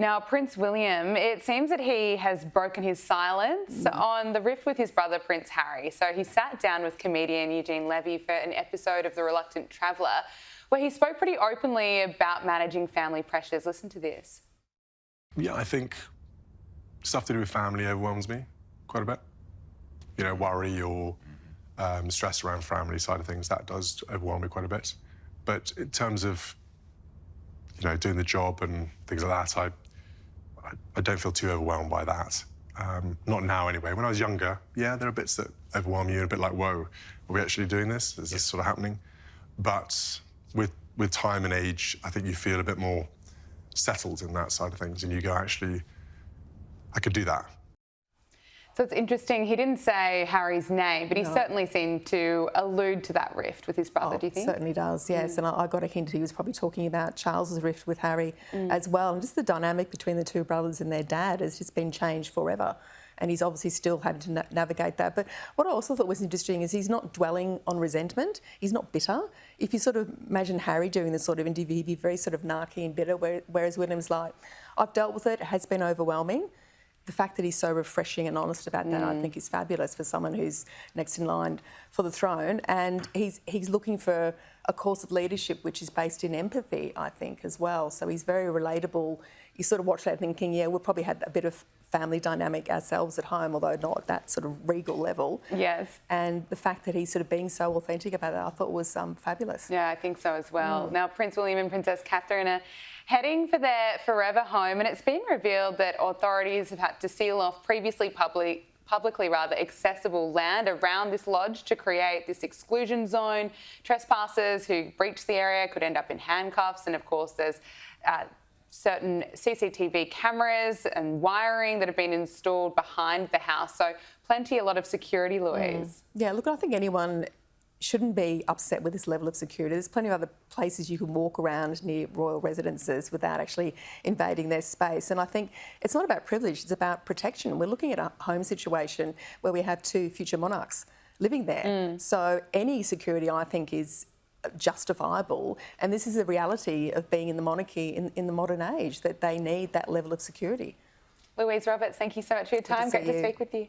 Now, Prince William, it seems that he has broken his silence on the rift with his brother, Prince Harry. So he sat down with comedian Eugene Levy for an episode of The Reluctant Traveller, where he spoke pretty openly about managing family pressures. Listen to this. Yeah, I think stuff to do with family overwhelms me quite a bit. You know, worry or stress around family side of things, that does overwhelm me quite a bit. But in terms of, you know, doing the job and things like that, I don't feel too overwhelmed by that. Not now, anyway. When I was younger, yeah, there are bits that overwhelm you, a bit like, whoa, are we actually doing this? Is this sort of happening? But with time and age, I think you feel a bit more settled in that side of things, and you go, actually, I could do that. So it's interesting, he didn't say Harry's name, but he certainly seemed to allude to that rift with his brother, do you think? Certainly does, yes. And I got a hint he was probably talking about Charles's rift with Harry as well. And just the dynamic between the two brothers and their dad has just been changed forever. And he's obviously still had to navigate that. But what I also thought was interesting is he's not dwelling on resentment. He's not bitter. If you sort of imagine Harry doing this sort of interview, he'd be very sort of narky and bitter, whereas William's like, I've dealt with it has been overwhelming. The fact that he's so refreshing and honest about that, I think, is fabulous for someone who's next in line for the throne. And he's looking for a course of leadership which is based in empathy, I think, as well. So he's very relatable. You sort of watch that thinking, yeah, we'll probably had a bit of family dynamic ourselves at home, although not at that sort of regal level. Yes. And the fact that he's sort of being so authentic about that, I thought was fabulous. Yeah, I think so as well. Now, Prince William and Princess Catherine are heading for their forever home, and it's been revealed that authorities have had to seal off previously publicly accessible land around this lodge to create this exclusion zone. Trespassers who breach the area could end up in handcuffs, and of course there's certain CCTV cameras and wiring that have been installed behind the house. So a lot of security, Louise. Yeah, look, I think anyone shouldn't be upset with this level of security. There's plenty of other places you can walk around near royal residences without actually invading their space. And I think it's not about privilege, it's about protection. We're looking at a home situation where we have two future monarchs living there. So any security, I think, is justifiable. And this is the reality of being in the monarchy in the modern age, that they need that level of security. Louise Roberts, thank you so much for your time. Great to speak with you.